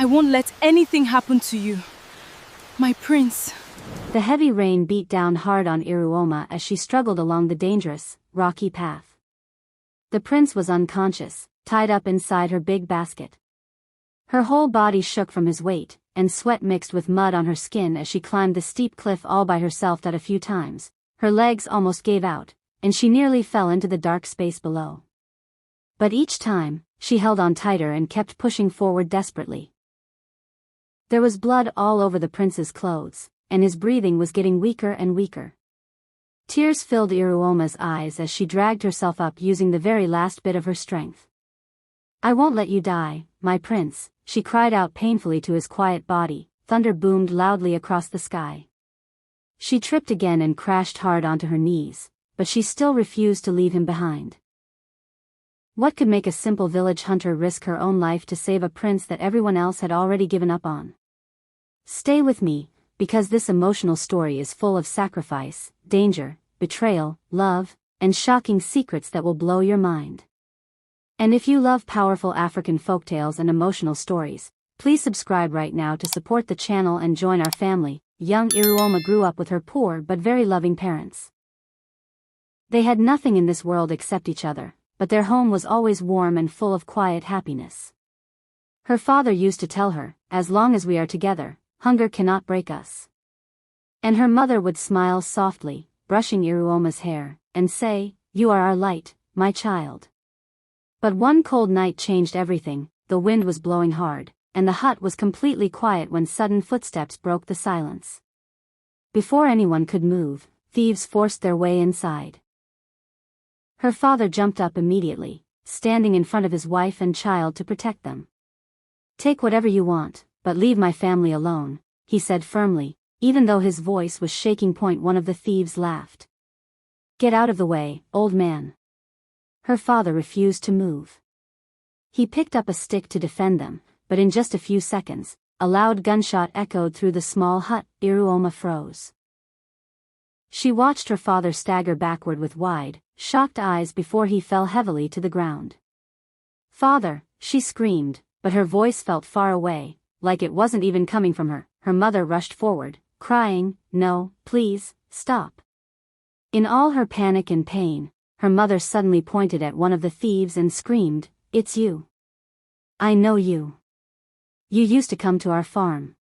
I won't let anything happen to you. My prince. The heavy rain beat down hard on Iruoma as she struggled along the dangerous, rocky path. The prince was unconscious, tied up inside her big basket. Her whole body shook from his weight, and sweat mixed with mud on her skin as she climbed the steep cliff all by herself. That a few times, her legs almost gave out, and she nearly fell into the dark space below. But each time, she held on tighter and kept pushing forward desperately. There was blood all over the prince's clothes, and his breathing was getting weaker and weaker. Tears filled Iruoma's eyes as she dragged herself up using the very last bit of her strength. "I won't let you die, my prince," she cried out painfully to his quiet body. Thunder boomed loudly across the sky. She tripped again and crashed hard onto her knees, but she still refused to leave him behind. What could make a simple village hunter risk her own life to save a prince that everyone else had already given up on? Stay with me, because this emotional story is full of sacrifice, danger, betrayal, love, and shocking secrets that will blow your mind. And if you love powerful African folktales and emotional stories, please subscribe right now to support the channel and join our family. Young Iruoma grew up with her poor but very loving parents. They had nothing in this world except each other, but their home was always warm and full of quiet happiness. Her father used to tell her, "As long as we are together, hunger cannot break us." And her mother would smile softly, brushing Iruoma's hair, and say, "You are our light, my child." But one cold night changed everything. The wind was blowing hard, and the hut was completely quiet when sudden footsteps broke the silence. Before anyone could move, thieves forced their way inside. Her father jumped up immediately, standing in front of his wife and child to protect them. "Take whatever you want, but leave my family alone," he said firmly, even though his voice was shaking. One of the thieves laughed. "Get out of the way, old man." Her father refused to move. He picked up a stick to defend them, but in just a few seconds, a loud gunshot echoed through the small hut. Iruoma froze. She watched her father stagger backward with wide, shocked eyes before he fell heavily to the ground. "Father," she screamed, but her voice felt far away, like it wasn't even coming from her. Her mother rushed forward, crying, "No, please, stop." In all her panic and pain, her mother suddenly pointed at one of the thieves and screamed, "It's you. I know you. You used to come to our farm."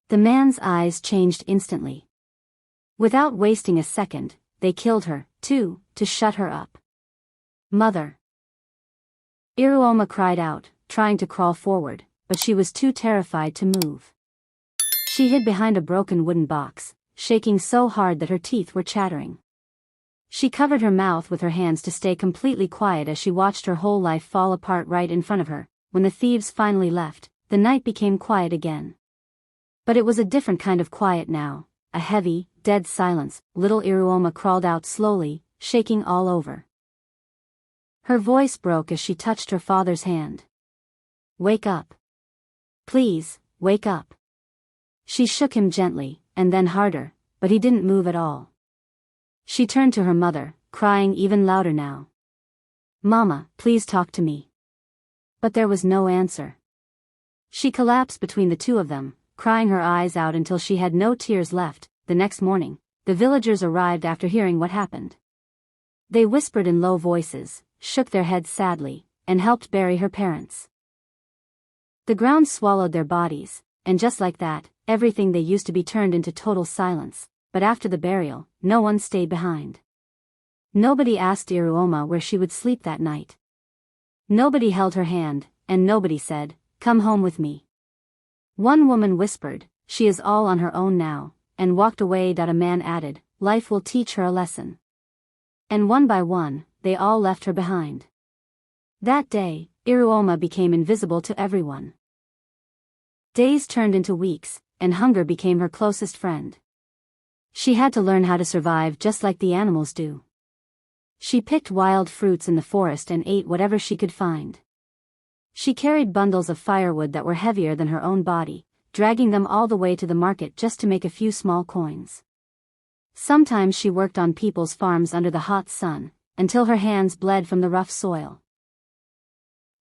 The man's eyes changed instantly. Without wasting a second, they killed her, too, to shut her up. "Mother!" Iruoma cried out, trying to crawl forward, but she was too terrified to move. She hid behind a broken wooden box, shaking so hard that her teeth were chattering. She covered her mouth with her hands to stay completely quiet as she watched her whole life fall apart right in front of her. When the thieves finally left, the night became quiet again. But it was a different kind of quiet now, a heavy, dead silence. Little Iruoma crawled out slowly, shaking all over. Her voice broke as she touched her father's hand. "Wake up. Please, wake up." She shook him gently, and then harder, but he didn't move at all. She turned to her mother, crying even louder now. "Mama, please talk to me." But there was no answer. She collapsed between the two of them, crying her eyes out until she had no tears left. The next morning, the villagers arrived after hearing what happened. They whispered in low voices, shook their heads sadly, and helped bury her parents. The ground swallowed their bodies, and just like that, everything they used to be turned into total silence. But after the burial, no one stayed behind. Nobody asked Iruoma where she would sleep that night. Nobody held her hand, and nobody said, "Come home with me." One woman whispered, "She is all on her own now," and walked away. A man added, "Life will teach her a lesson." And one by one, they all left her behind. That day, Iruoma became invisible to everyone. Days turned into weeks, and hunger became her closest friend. She had to learn how to survive just like the animals do. She picked wild fruits in the forest and ate whatever she could find. She carried bundles of firewood that were heavier than her own body, dragging them all the way to the market just to make a few small coins. Sometimes she worked on people's farms under the hot sun, until her hands bled from the rough soil.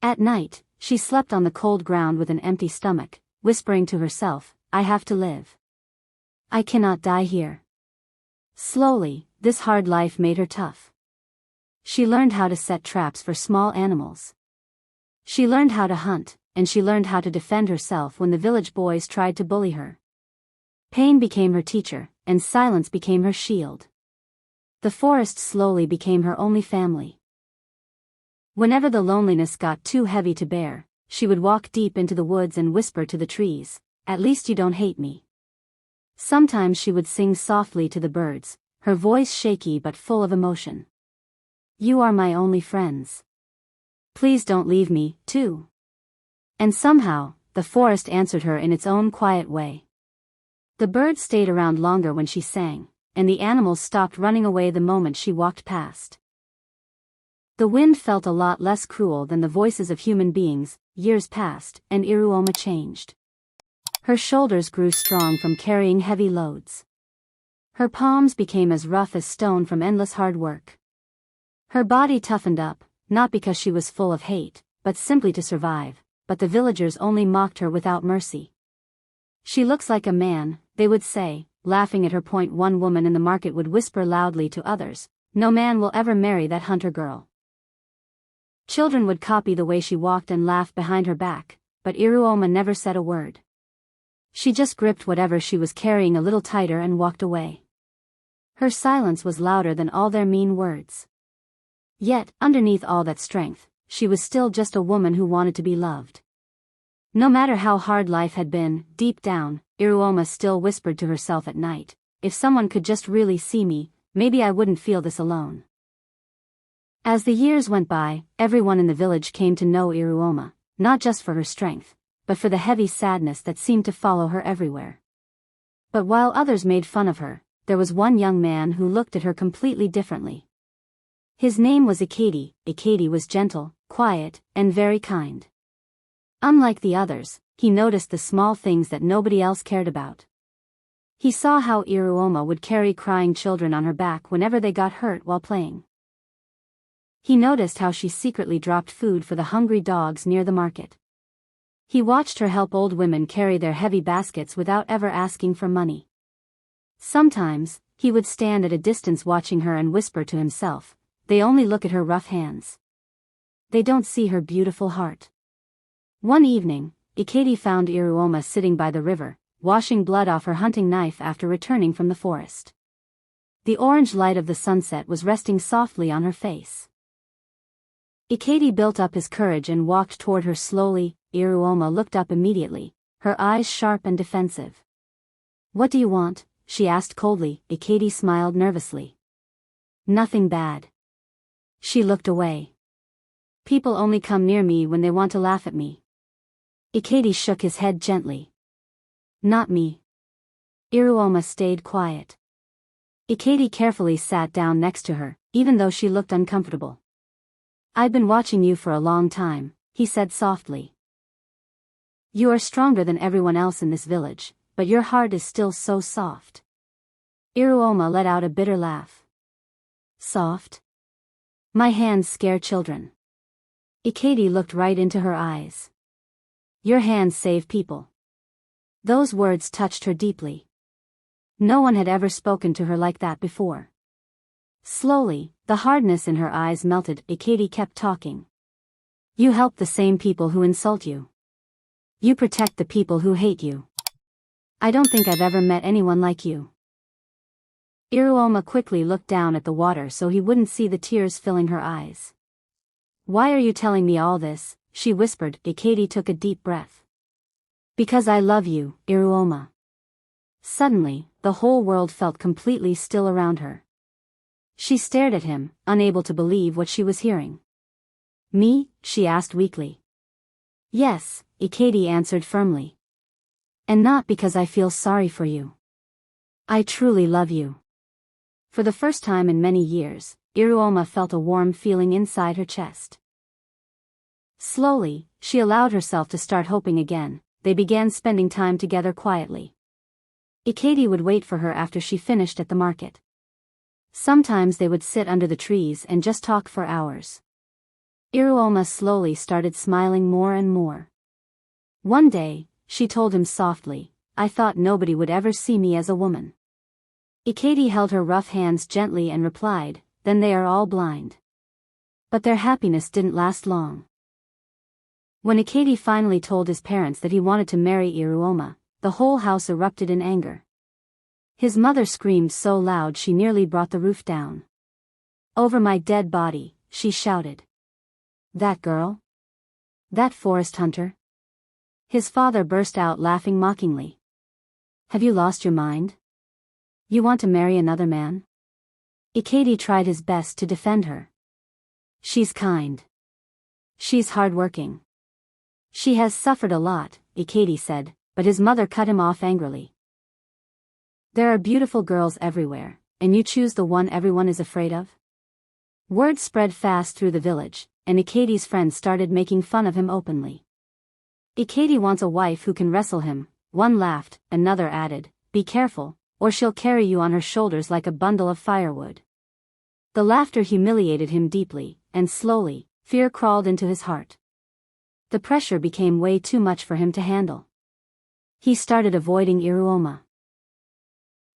At night, She slept on the cold ground with an empty stomach, whispering to herself, I have to live. I cannot die here. Slowly, this hard life made her tough. She learned how to set traps for small animals. She learned how to hunt, and she learned how to defend herself when the village boys tried to bully her. Pain became her teacher, and silence became her shield. The forest slowly became her only family. Whenever the loneliness got too heavy to bear, she would walk deep into the woods and whisper to the trees, at least you don't hate me. Sometimes she would sing softly to the birds, her voice shaky but full of emotion. You are my only friends. Please don't leave me, too. And somehow, the forest answered her in its own quiet way. The birds stayed around longer when she sang, and the animals stopped running away the moment she walked past. The wind felt a lot less cruel than the voices of human beings. Years passed, and Iruoma changed. Her shoulders grew strong from carrying heavy loads. Her palms became as rough as stone from endless hard work. Her body toughened up, not because she was full of hate, but simply to survive, but the villagers only mocked her without mercy. She looks like a man, they would say, laughing at her. One woman in the market would whisper loudly to others, no man will ever marry that hunter girl. Children would copy the way she walked and laugh behind her back, but Iruoma never said a word. She just gripped whatever she was carrying a little tighter and walked away. Her silence was louder than all their mean words. Yet, underneath all that strength, she was still just a woman who wanted to be loved. No matter how hard life had been, deep down, Iruoma still whispered to herself at night, if someone could just really see me, maybe I wouldn't feel this alone. As the years went by, everyone in the village came to know Iruoma, not just for her strength, but for the heavy sadness that seemed to follow her everywhere. But while others made fun of her, there was one young man who looked at her completely differently. His name was Ikedi. Ikedi was gentle, quiet, and very kind. Unlike the others, he noticed the small things that nobody else cared about. He saw how Iruoma would carry crying children on her back whenever they got hurt while playing. He noticed how she secretly dropped food for the hungry dogs near the market. He watched her help old women carry their heavy baskets without ever asking for money. Sometimes, he would stand at a distance watching her and whisper to himself, they only look at her rough hands. They don't see her beautiful heart. One evening, Ikedi found Iruoma sitting by the river, washing blood off her hunting knife after returning from the forest. The orange light of the sunset was resting softly on her face. Ikedi built up his courage and walked toward her slowly. Iruoma looked up immediately, her eyes sharp and defensive. What do you want? She asked coldly. Ikedi smiled nervously. Nothing bad. She looked away. People only come near me when they want to laugh at me. Ikedi shook his head gently. Not me. Iruoma stayed quiet. Ikedi carefully sat down next to her, even though she looked uncomfortable. I've been watching you for a long time, he said softly. You are stronger than everyone else in this village, but your heart is still so soft. Iruoma let out a bitter laugh. Soft? My hands scare children. Ikedi looked right into her eyes. Your hands save people. Those words touched her deeply. No one had ever spoken to her like that before. Slowly, the hardness in her eyes melted. Ikedi kept talking. You help the same people who insult you. You protect the people who hate you. I don't think I've ever met anyone like you. Iruoma quickly looked down at the water so he wouldn't see the tears filling her eyes. Why are you telling me all this? She whispered. Ikedi took a deep breath. Because I love you, Iruoma. Suddenly, the whole world felt completely still around her. She stared at him, unable to believe what she was hearing. Me? She asked weakly. Yes, Ikedi answered firmly. And not because I feel sorry for you. I truly love you. For the first time in many years, Iruoma felt a warm feeling inside her chest. Slowly, she allowed herself to start hoping again. They began spending time together quietly. Ikedi would wait for her after she finished at the market. Sometimes they would sit under the trees and just talk for hours. Iruoma slowly started smiling more and more. One day, she told him softly, "I thought nobody would ever see me as a woman." Ikedi held her rough hands gently and replied, "Then they are all blind." But their happiness didn't last long. When Ikedi finally told his parents that he wanted to marry Iruoma, the whole house erupted in anger. His mother screamed so loud she nearly brought the roof down. "Over my dead body," she shouted. "That girl? That forest hunter?" His father burst out laughing mockingly. "Have you lost your mind? You want to marry another man?" Ikedi tried his best to defend her. "She's kind. She's hardworking. She has suffered a lot," Ikedi said, but his mother cut him off angrily. "There are beautiful girls everywhere, and you choose the one everyone is afraid of?" Word spread fast through the village, and Ikedi's friends started making fun of him openly. "Ikedi wants a wife who can wrestle him," one laughed, another added, "Be careful, or she'll carry you on her shoulders like a bundle of firewood." The laughter humiliated him deeply, and slowly, fear crawled into his heart. The pressure became way too much for him to handle. He started avoiding Iruoma.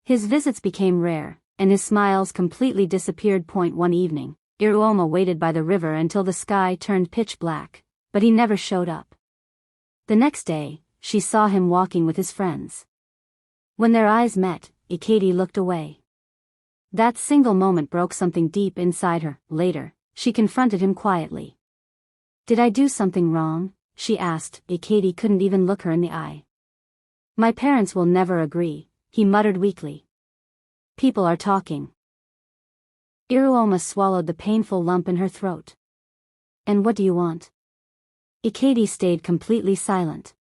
His visits became rare, and his smiles completely disappeared. One evening, Iruoma waited by the river until the sky turned pitch black, but he never showed up. The next day, she saw him walking with his friends. When their eyes met, Ikedi looked away. That single moment broke something deep inside her. Later, she confronted him quietly. "Did I do something wrong?" she asked. Ikedi couldn't even look her in the eye. "My parents will never agree," he muttered weakly. "People are talking." Iruoma swallowed the painful lump in her throat. "And what do you want?" Ikedi stayed completely silent.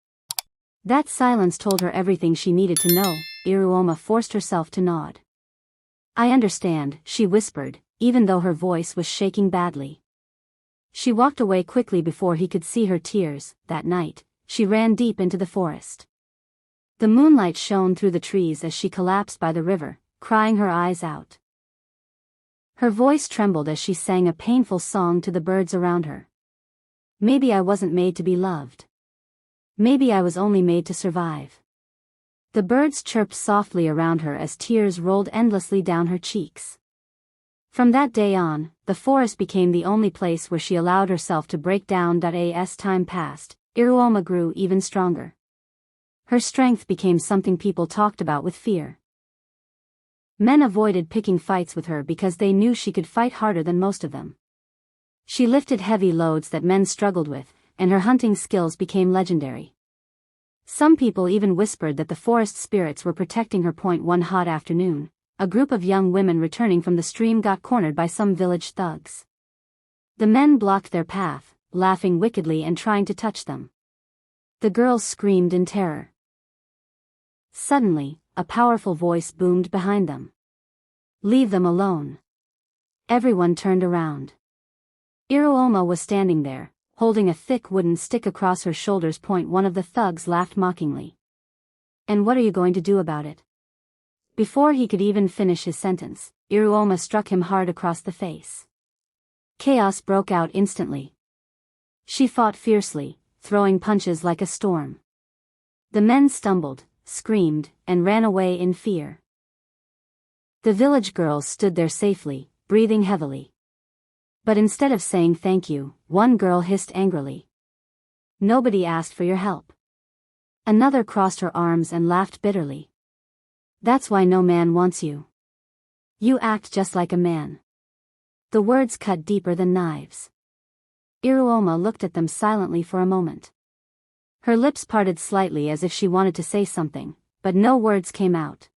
That silence told her everything she needed to know. Iruoma forced herself to nod. "I understand," she whispered, even though her voice was shaking badly. She walked away quickly before he could see her tears. That night, she ran deep into the forest. The moonlight shone through the trees as she collapsed by the river, crying her eyes out. Her voice trembled as she sang a painful song to the birds around her. "Maybe I wasn't made to be loved. Maybe I was only made to survive." The birds chirped softly around her as tears rolled endlessly down her cheeks. From that day on, the forest became the only place where she allowed herself to break down. As time passed, Iruoma grew even stronger. Her strength became something people talked about with fear. Men avoided picking fights with her because they knew she could fight harder than most of them. She lifted heavy loads that men struggled with, and her hunting skills became legendary. Some people even whispered that the forest spirits were protecting her. One hot afternoon, a group of young women returning from the stream got cornered by some village thugs. The men blocked their path, laughing wickedly and trying to touch them. The girls screamed in terror. Suddenly, a powerful voice boomed behind them. "Leave them alone." Everyone turned around. Iruoma was standing there, holding a thick wooden stick across her shoulders. One of the thugs laughed mockingly. "And what are you going to do about it?" Before he could even finish his sentence, Iruoma struck him hard across the face. Chaos broke out instantly. She fought fiercely, throwing punches like a storm. The men stumbled, screamed, and ran away in fear. The village girls stood there safely, breathing heavily. But instead of saying thank you, one girl hissed angrily. "Nobody asked for your help." Another crossed her arms and laughed bitterly. "That's why no man wants you. You act just like a man." The words cut deeper than knives. Iruoma looked at them silently for a moment. Her lips parted slightly as if she wanted to say something, but no words came out.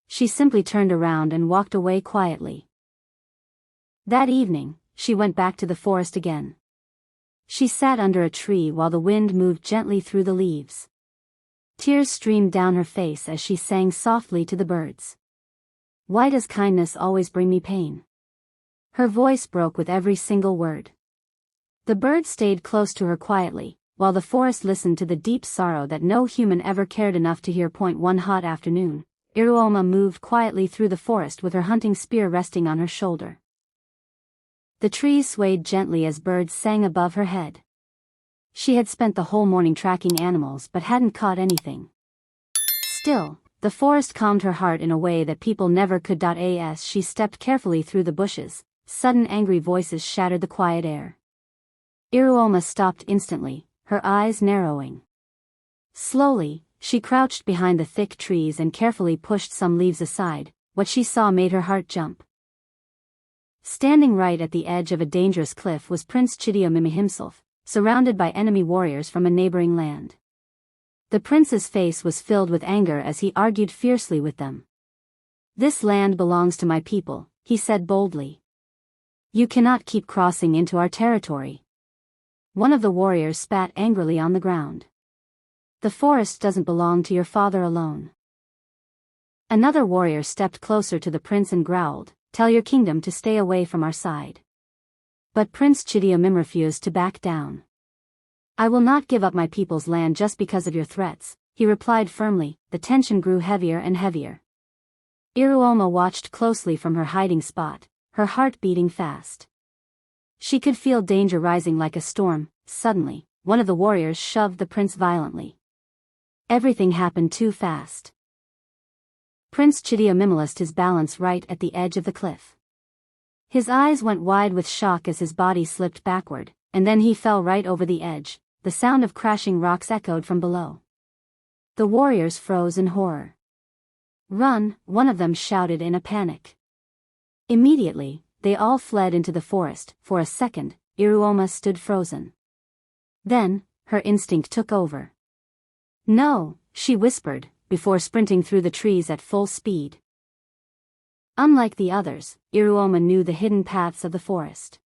She simply turned around and walked away quietly. That evening, she went back to the forest again. She sat under a tree while the wind moved gently through the leaves. Tears streamed down her face as she sang softly to the birds. "Why does kindness always bring me pain?" Her voice broke with every single word. The birds stayed close to her quietly, while the forest listened to the deep sorrow that no human ever cared enough to hear. One hot afternoon, Iruoma moved quietly through the forest with her hunting spear resting on her shoulder. The trees swayed gently as birds sang above her head. She had spent the whole morning tracking animals but hadn't caught anything. Still, the forest calmed her heart in a way that people never could. As she stepped carefully through the bushes, sudden angry voices shattered the quiet air. Iruoma stopped instantly, her eyes narrowing. Slowly, she crouched behind the thick trees and carefully pushed some leaves aside. What she saw made her heart jump. Standing right at the edge of a dangerous cliff was Prince Chidiomimu himself, surrounded by enemy warriors from a neighboring land. The prince's face was filled with anger as he argued fiercely with them. "This land belongs to my people," he said boldly. "You cannot keep crossing into our territory." One of the warriors spat angrily on the ground. "The forest doesn't belong to your father alone." Another warrior stepped closer to the prince and growled, "Tell your kingdom to stay away from our side." But Prince Chidiomimu refused to back down. "I will not give up my people's land just because of your threats," he replied firmly. The tension grew heavier and heavier. Iruoma watched closely from her hiding spot, her heart beating fast. She could feel danger rising like a storm. Suddenly, one of the warriors shoved the prince violently. Everything happened too fast. Prince Chidiomimu lost his balance right at the edge of the cliff. His eyes went wide with shock as his body slipped backward, and then he fell right over the edge. The sound of crashing rocks echoed from below. The warriors froze in horror. "Run!" one of them shouted in a panic. Immediately, they all fled into the forest. For a second, Iruoma stood frozen. Then, her instinct took over. "No," she whispered, before sprinting through the trees at full speed. Unlike the others, Iruoma knew the hidden paths of the forest.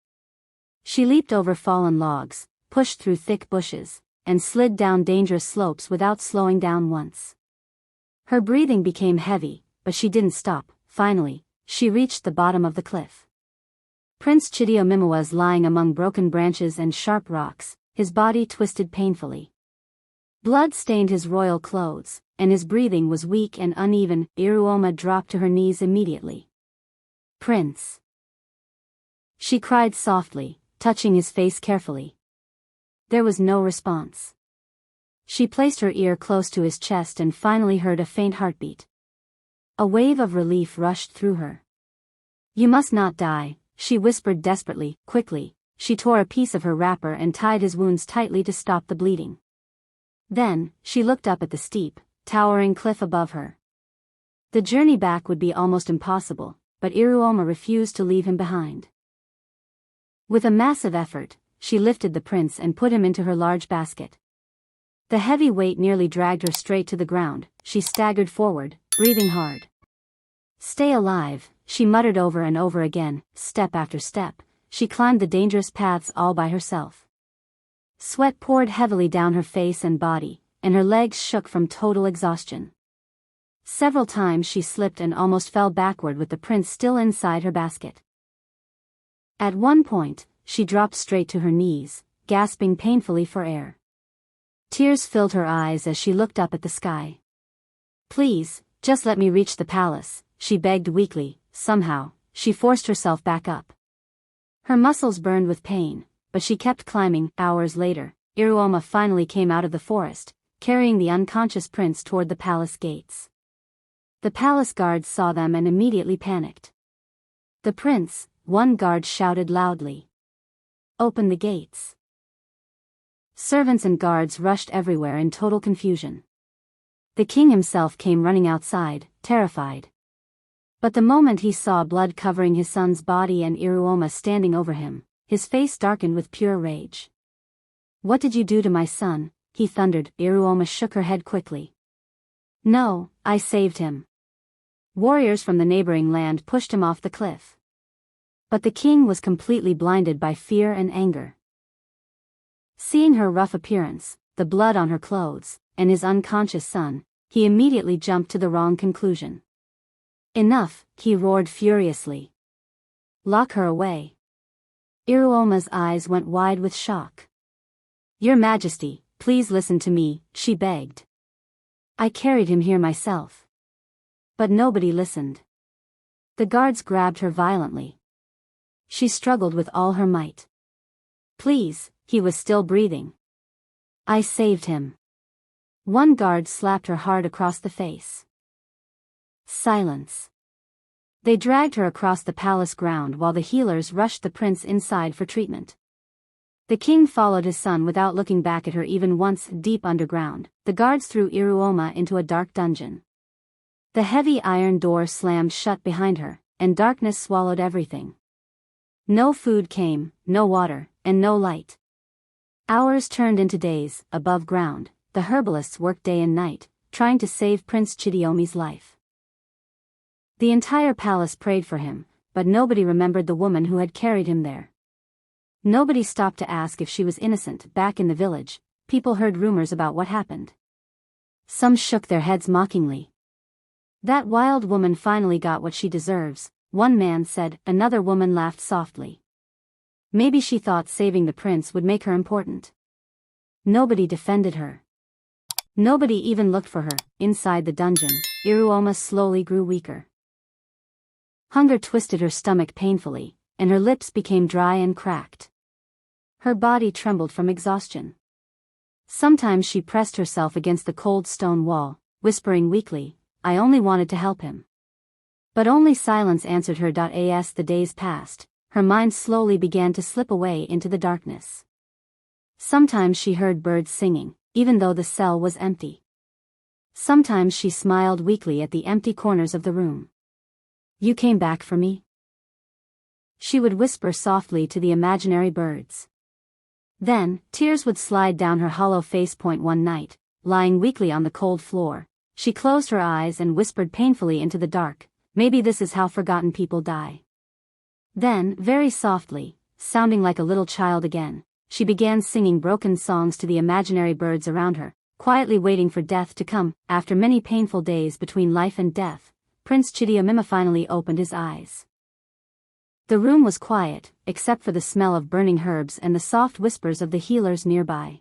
She leaped over fallen logs, pushed through thick bushes, and slid down dangerous slopes without slowing down once. Her breathing became heavy, but she didn't stop. Finally, she reached the bottom of the cliff. Prince Chidiomimu was lying among broken branches and sharp rocks, his body twisted painfully. Blood stained his royal clothes, and his breathing was weak and uneven. Iruoma dropped to her knees immediately. "Prince!" she cried softly, touching his face carefully. There was no response. She placed her ear close to his chest and finally heard a faint heartbeat. A wave of relief rushed through her. "You must not die," she whispered desperately. Quickly, she tore a piece of her wrapper and tied his wounds tightly to stop the bleeding. Then, she looked up at the steep, towering cliff above her. The journey back would be almost impossible, but Iruoma refused to leave him behind. With a massive effort, she lifted the prince and put him into her large basket. The heavy weight nearly dragged her straight to the ground. She staggered forward, breathing hard. "Stay alive," she muttered over and over again. Step after step, she climbed the dangerous paths all by herself. Sweat poured heavily down her face and body, and her legs shook from total exhaustion. Several times she slipped and almost fell backward with the prince still inside her basket. At one point, she dropped straight to her knees, gasping painfully for air. Tears filled her eyes as she looked up at the sky. "Please, just let me reach the palace," she begged weakly. Somehow, she forced herself back up. Her muscles burned with pain, but she kept climbing. Hours later, Iruoma finally came out of the forest, carrying the unconscious prince toward the palace gates. The palace guards saw them and immediately panicked. "The prince," one guard shouted loudly. "Open the gates." Servants and guards rushed everywhere in total confusion. The king himself came running outside, terrified. But the moment he saw blood covering his son's body and Iruoma standing over him, his face darkened with pure rage. "What did you do to my son?" he thundered. Iruoma shook her head quickly. "No, I saved him." Warriors from the neighboring land pushed him off the cliff. But the king was completely blinded by fear and anger. Seeing her rough appearance, the blood on her clothes, and his unconscious son, he immediately jumped to the wrong conclusion. "Enough," he roared furiously. "Lock her away." Iruoma's eyes went wide with shock. "Your Majesty, please listen to me," she begged. "I carried him here myself." But nobody listened. The guards grabbed her violently. She struggled with all her might. Please, he was still breathing. I saved him. One guard slapped her hard across the face. Silence. They dragged her across the palace ground while the healers rushed the prince inside for treatment. The king followed his son without looking back at her even once. Deep underground, the guards threw Iruoma into a dark dungeon. The heavy iron door slammed shut behind her, and darkness swallowed everything. No food came, no water, and no light. Hours turned into days. Above ground, the herbalists worked day and night, trying to save Prince Chidiomi's life. The entire palace prayed for him, but nobody remembered the woman who had carried him there. Nobody stopped to ask if she was innocent. Back in the village, people heard rumors about what happened. Some shook their heads mockingly. That wild woman finally got what she deserves, one man said. Another woman laughed softly. Maybe she thought saving the prince would make her important. Nobody defended her. Nobody even looked for her. Inside the dungeon, Iruoma slowly grew weaker. Hunger twisted her stomach painfully, and her lips became dry and cracked. Her body trembled from exhaustion. Sometimes she pressed herself against the cold stone wall, whispering weakly, "I only wanted to help him." But only silence answered her. As the days passed, her mind slowly began to slip away into the darkness. Sometimes she heard birds singing, even though the cell was empty. Sometimes she smiled weakly at the empty corners of the room. "You came back for me?" she would whisper softly to the imaginary birds. Then, tears would slide down her hollow face. One night, lying weakly on the cold floor, she closed her eyes and whispered painfully into the dark, "Maybe this is how forgotten people die." Then, very softly, sounding like a little child again, she began singing broken songs to the imaginary birds around her, quietly waiting for death to come. After many painful days between life and death, Prince Chidiomiya finally opened his eyes. The room was quiet, except for the smell of burning herbs and the soft whispers of the healers nearby.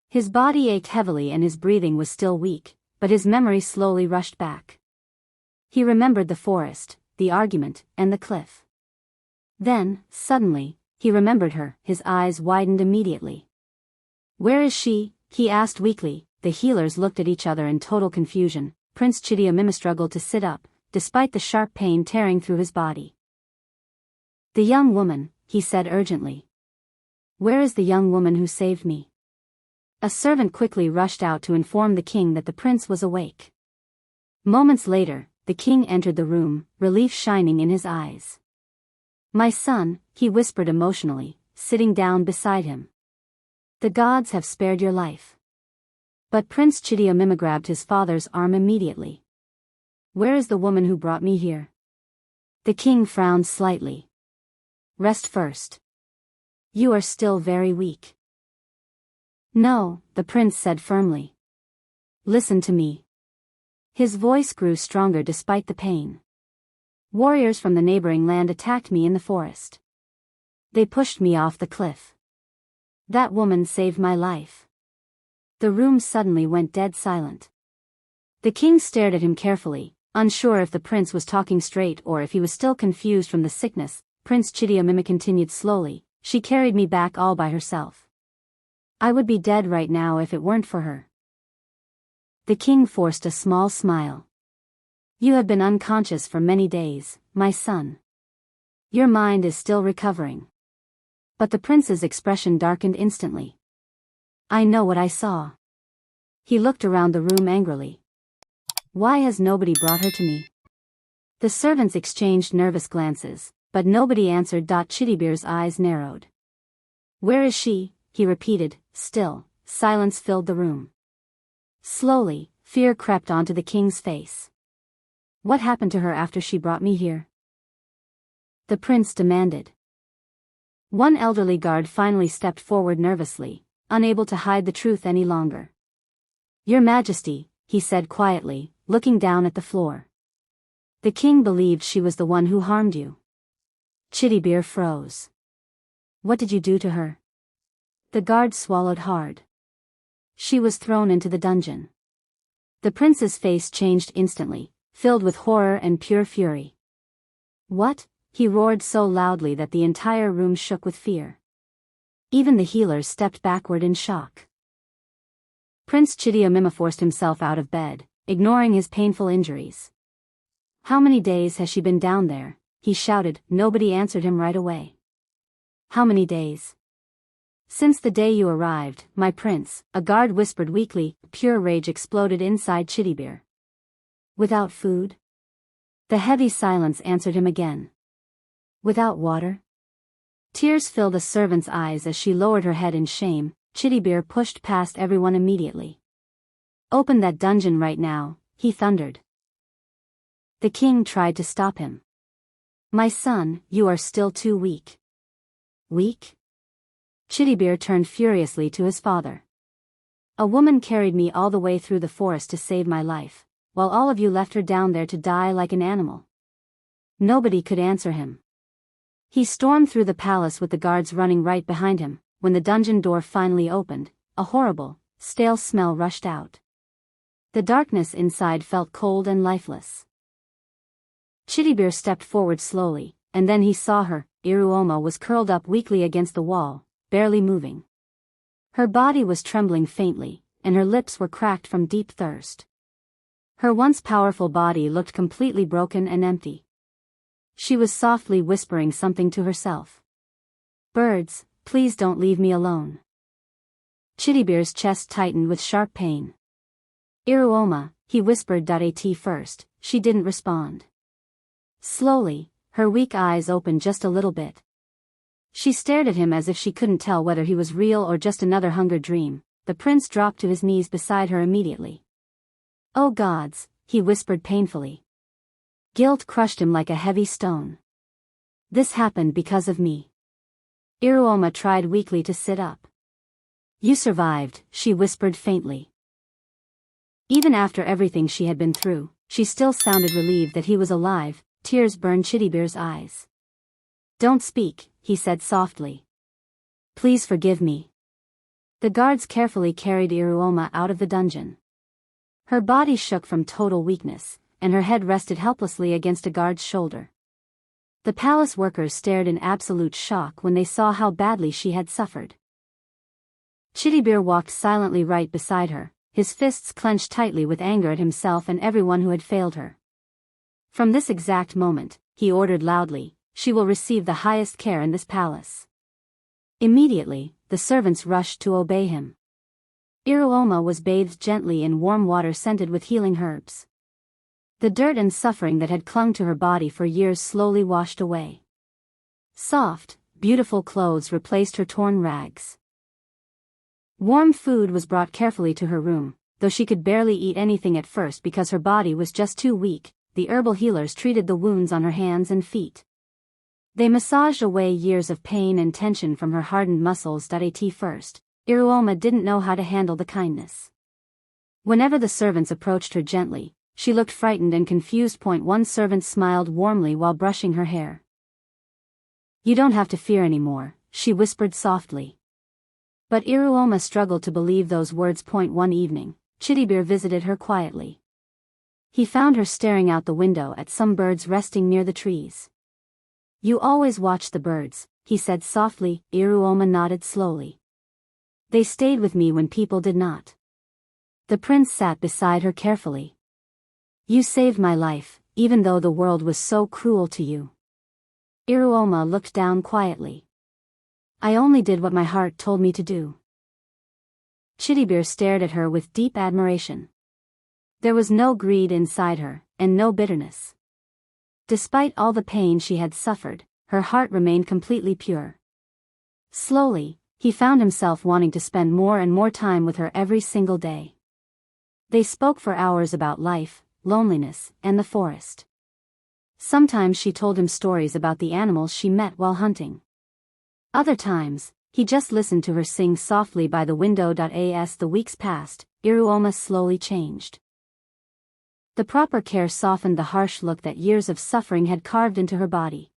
His body ached heavily and his breathing was still weak, but his memory slowly rushed back. He remembered the forest, the argument, and the cliff. Then, suddenly, he remembered her. His eyes widened immediately. "Where is she?" he asked weakly. The healers looked at each other in total confusion. Prince Chidiomiya struggled to sit up, despite the sharp pain tearing through his body. "The young woman," he said urgently. "Where is the young woman who saved me?" A servant quickly rushed out to inform the king that the prince was awake. Moments later, the king entered the room, relief shining in his eyes. "My son," he whispered emotionally, sitting down beside him. "The gods have spared your life." But Prince Chidiomiya grabbed his father's arm immediately. "Where is the woman who brought me here?" The king frowned slightly. "Rest first. You are still very weak." "No," the prince said firmly. "Listen to me." His voice grew stronger despite the pain. "Warriors from the neighboring land attacked me in the forest. They pushed me off the cliff. That woman saved my life." The room suddenly went dead silent. The king stared at him carefully, unsure if the prince was talking straight or if he was still confused from the sickness. Prince Chidiomiya continued slowly, "She carried me back all by herself. I would be dead right now if it weren't for her." The king forced a small smile. "You have been unconscious for many days, my son. Your mind is still recovering." But the prince's expression darkened instantly. "I know what I saw." He looked around the room angrily. "Why has nobody brought her to me?" The servants exchanged nervous glances, but nobody answered. Chidibir's eyes narrowed. "Where is she?" he repeated. Still, silence filled the room. Slowly, fear crept onto the king's face. "What happened to her after she brought me here?" the prince demanded. One elderly guard finally stepped forward nervously, unable to hide the truth any longer. "Your Majesty," he said quietly, looking down at the floor. "The king believed she was the one who harmed you." Chidibir froze. "What did you do to her?" The guard swallowed hard. "She was thrown into the dungeon." The prince's face changed instantly, filled with horror and pure fury. "What?" he roared so loudly that the entire room shook with fear. Even the healers stepped backward in shock. Prince Iruoma forced himself out of bed, ignoring his painful injuries. "How many days has she been down there?" he shouted. Nobody answered him right away. "How many days?" "Since the day you arrived, my prince," a guard whispered weakly. Pure rage exploded inside Chittybeer. "Without food?" The heavy silence answered him again. "Without water?" Tears filled the servant's eyes as she lowered her head in shame. Chittybeer pushed past everyone immediately. "Open that dungeon right now," he thundered. The king tried to stop him. "My son, you are still too weak." "Weak?" Chittybeer turned furiously to his father. "A woman carried me all the way through the forest to save my life, while all of you left her down there to die like an animal." Nobody could answer him. He stormed through the palace with the guards running right behind him. When the dungeon door finally opened, a horrible, stale smell rushed out. The darkness inside felt cold and lifeless. Chittybeer stepped forward slowly, and then he saw her. Iruoma was curled up weakly against the wall, barely moving. Her body was trembling faintly, and her lips were cracked from deep thirst. Her once powerful body looked completely broken and empty. She was softly whispering something to herself. "Birds, please don't leave me alone." Chittybeer's chest tightened with sharp pain. "Iruoma," he whispered. At first, she didn't respond. Slowly, her weak eyes opened just a little bit. She stared at him as if she couldn't tell whether he was real or just another hunger dream. The prince dropped to his knees beside her immediately. "Oh gods," he whispered painfully. Guilt crushed him like a heavy stone. "This happened because of me." Iruoma tried weakly to sit up. "You survived," she whispered faintly. Even after everything she had been through, she still sounded relieved that he was alive. Tears burned Chittybeer's eyes. "Don't speak," he said softly. "Please forgive me." The guards carefully carried Iruoma out of the dungeon. Her body shook from total weakness, and her head rested helplessly against a guard's shoulder. The palace workers stared in absolute shock when they saw how badly she had suffered. Chittybeer walked silently right beside her, his fists clenched tightly with anger at himself and everyone who had failed her. "From this exact moment," he ordered loudly, "she will receive the highest care in this palace." Immediately, the servants rushed to obey him. Iruoma was bathed gently in warm water scented with healing herbs. The dirt and suffering that had clung to her body for years slowly washed away. Soft, beautiful clothes replaced her torn rags. Warm food was brought carefully to her room, though she could barely eat anything at first because her body was just too weak. The herbal healers treated the wounds on her hands and feet. They massaged away years of pain and tension from her hardened muscles. At first, Iruoma didn't know how to handle the kindness. Whenever the servants approached her gently, she looked frightened and confused. One servant smiled warmly while brushing her hair. "You don't have to fear anymore," she whispered softly. But Iruoma struggled to believe those words. One evening, Chittybeer visited her quietly. He found her staring out the window at some birds resting near the trees. "You always watch the birds," he said softly. Iruoma nodded slowly. "They stayed with me when people did not." The prince sat beside her carefully. "You saved my life, even though the world was so cruel to you." Iruoma looked down quietly. "I only did what my heart told me to do." Chittybeer stared at her with deep admiration. There was no greed inside her, and no bitterness. Despite all the pain she had suffered, her heart remained completely pure. Slowly, he found himself wanting to spend more and more time with her every single day. They spoke for hours about life, loneliness, and the forest. Sometimes she told him stories about the animals she met while hunting. Other times, he just listened to her sing softly by the window. As the weeks passed, Iruoma slowly changed. The proper care softened the harsh look that years of suffering had carved into her body.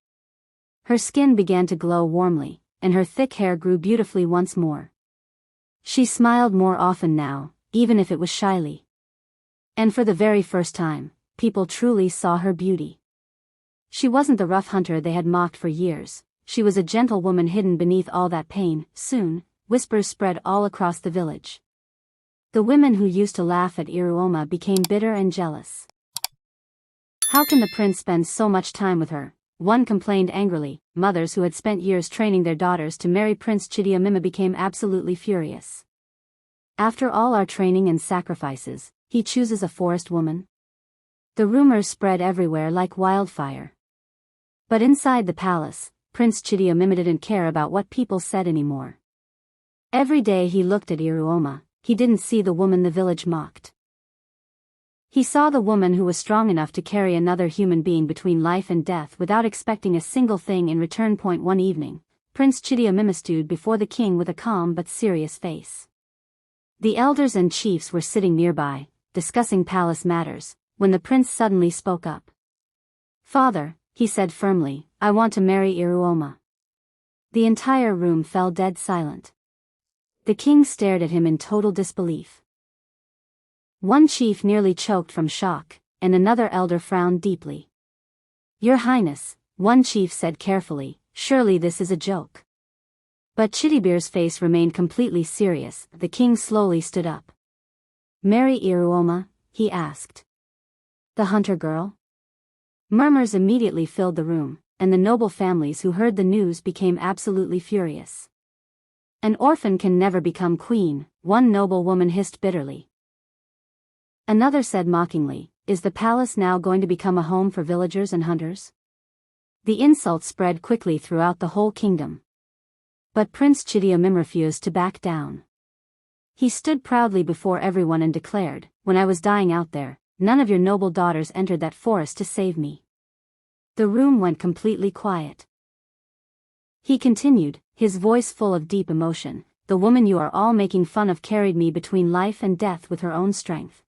Her skin began to glow warmly, and her thick hair grew beautifully once more. She smiled more often now, even if it was shyly. And for the very first time, people truly saw her beauty. She wasn't the rough hunter they had mocked for years. She was a gentle woman hidden beneath all that pain. Soon, whispers spread all across the village. The women who used to laugh at Iruoma became bitter and jealous. How can the prince spend so much time with her? One complained angrily. Mothers who had spent years training their daughters to marry Prince Chidamima became absolutely furious. After all our training and sacrifices, he chooses a forest woman? The rumors spread everywhere like wildfire. But inside the palace, Prince Chidamima didn't care about what people said anymore. Every day he looked at Iruoma, he didn't see the woman the village mocked. He saw the woman who was strong enough to carry another human being between life and death without expecting a single thing in return. One evening, Prince Chidamima stood before the king with a calm but serious face. The elders and chiefs were sitting nearby, discussing palace matters, when the prince suddenly spoke up. "Father," he said firmly, "I want to marry Iruoma." The entire room fell dead silent. The king stared at him in total disbelief. One chief nearly choked from shock, and another elder frowned deeply. "Your Highness," one chief said carefully, "surely this is a joke." But Chidibeer's face remained completely serious. The king slowly stood up. "Marry Iruoma?" he asked. "The hunter girl?" Murmurs immediately filled the room, and the noble families who heard the news became absolutely furious. "An orphan can never become queen," one noble woman hissed bitterly. Another said mockingly, "Is the palace now going to become a home for villagers and hunters?" The insult spread quickly throughout the whole kingdom. But Prince Chidamima refused to back down. He stood proudly before everyone and declared, "When I was dying out there, none of your noble daughters entered that forest to save me." The room went completely quiet. He continued, his voice full of deep emotion, "The woman you are all making fun of carried me between life and death with her own strength.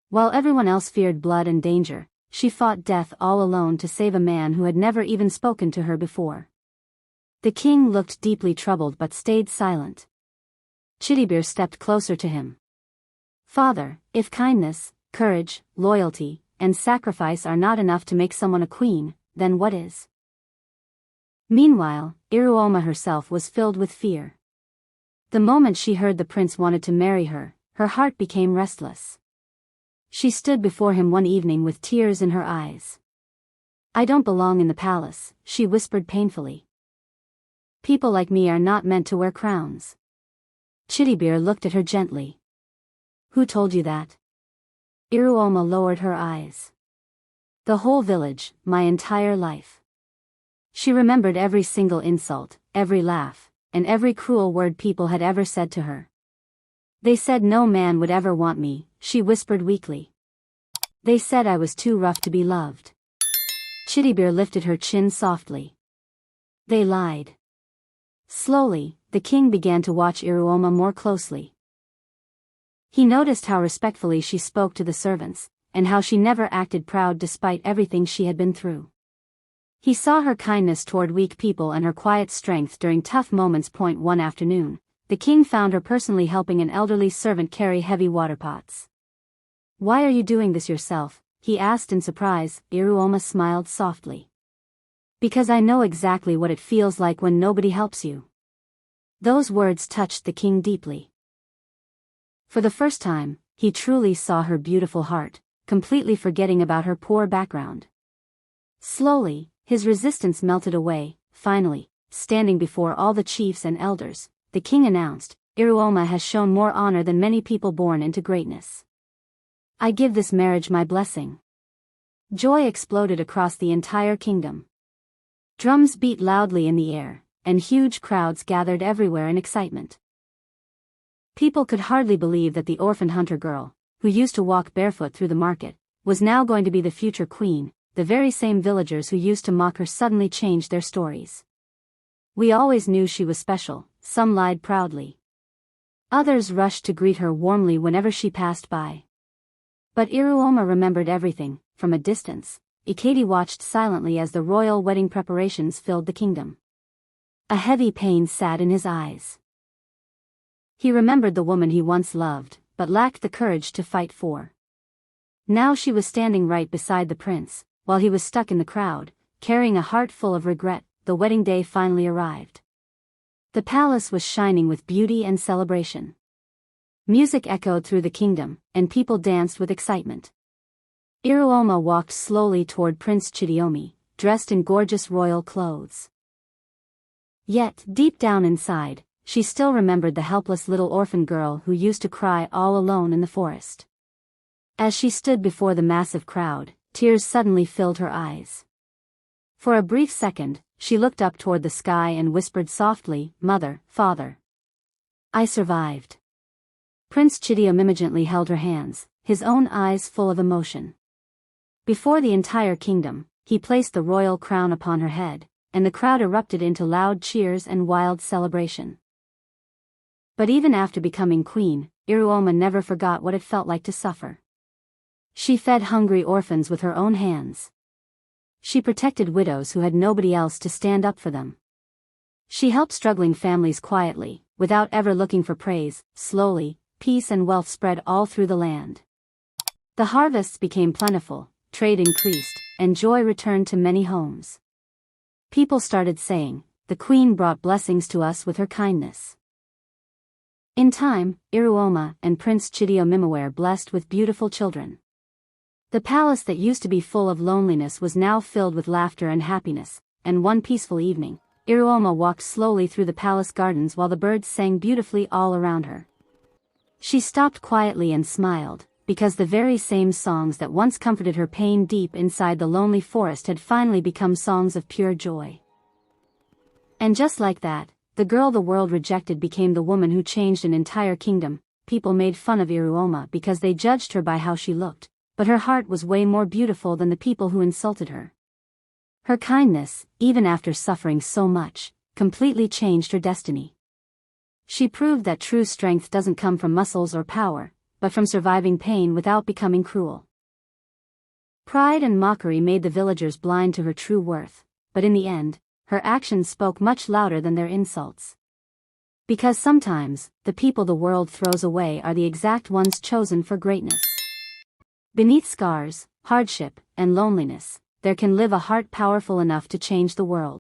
While everyone else feared blood and danger, she fought death all alone to save a man who had never even spoken to her before." The king looked deeply troubled but stayed silent. Chidibeer stepped closer to him. "Father, if kindness, courage, loyalty, and sacrifice are not enough to make someone a queen, then what is?" Meanwhile, Iruoma herself was filled with fear. The moment she heard the prince wanted to marry her, her heart became restless. She stood before him one evening with tears in her eyes. "I don't belong in the palace," she whispered painfully. "People like me are not meant to wear crowns." Chidibeer looked at her gently. "Who told you that?" Iruoma lowered her eyes. "The whole village, my entire life." She remembered every single insult, every laugh, and every cruel word people had ever said to her. "They said no man would ever want me," she whispered weakly. "They said I was too rough to be loved." Chidibeer lifted her chin softly. "They lied." Slowly, the king began to watch Iruoma more closely. He noticed how respectfully she spoke to the servants, and how she never acted proud despite everything she had been through. He saw her kindness toward weak people and her quiet strength during tough moments. One afternoon, the king found her personally helping an elderly servant carry heavy water pots. "Why are you doing this yourself?" he asked in surprise. Iruoma smiled softly. "Because I know exactly what it feels like when nobody helps you." Those words touched the king deeply. For the first time, he truly saw her beautiful heart, completely forgetting about her poor background. Slowly, his resistance melted away. Finally, standing before all the chiefs and elders, the king announced, "Iruoma has shown more honor than many people born into greatness. I give this marriage my blessing." Joy exploded across the entire kingdom. Drums beat loudly in the air, and huge crowds gathered everywhere in excitement. People could hardly believe that the orphan hunter girl, who used to walk barefoot through the market, was now going to be the future queen. The very same villagers who used to mock her suddenly changed their stories. "We always knew she was special," some lied proudly. Others rushed to greet her warmly whenever she passed by. But Iruoma remembered everything. From a distance, Ikedi watched silently as the royal wedding preparations filled the kingdom. A heavy pain sat in his eyes. He remembered the woman he once loved, but lacked the courage to fight for. Now she was standing right beside the prince, while he was stuck in the crowd, carrying a heart full of regret. The wedding day finally arrived. The palace was shining with beauty and celebration. Music echoed through the kingdom, and people danced with excitement. Iruoma walked slowly toward Prince Chidiomi, dressed in gorgeous royal clothes. Yet, deep down inside, she still remembered the helpless little orphan girl who used to cry all alone in the forest. As she stood before the massive crowd, tears suddenly filled her eyes. For a brief second, she looked up toward the sky and whispered softly, "Mother, Father. I survived." Prince Chidiom immediately held her hands, his own eyes full of emotion. Before the entire kingdom, he placed the royal crown upon her head, and the crowd erupted into loud cheers and wild celebration. But even after becoming queen, Iruoma never forgot what it felt like to suffer. She fed hungry orphans with her own hands. She protected widows who had nobody else to stand up for them. She helped struggling families quietly, without ever looking for praise. Slowly, peace and wealth spread all through the land. The harvests became plentiful, trade increased, and joy returned to many homes. People started saying, "The queen brought blessings to us with her kindness." In time, Iruoma and Prince Chidiom were blessed with beautiful children. The palace that used to be full of loneliness was now filled with laughter and happiness, and one peaceful evening, Iruoma walked slowly through the palace gardens while the birds sang beautifully all around her. She stopped quietly and smiled, because the very same songs that once comforted her pain deep inside the lonely forest had finally become songs of pure joy. And just like that, the girl the world rejected became the woman who changed an entire kingdom. People made fun of Iruoma because they judged her by how she looked, but her heart was way more beautiful than the people who insulted her. Her kindness, even after suffering so much, completely changed her destiny. She proved that true strength doesn't come from muscles or power, but from surviving pain without becoming cruel. Pride and mockery made the villagers blind to her true worth, but in the end, her actions spoke much louder than their insults. Because sometimes, the people the world throws away are the exact ones chosen for greatness. Beneath scars, hardship, and loneliness, there can live a heart powerful enough to change the world.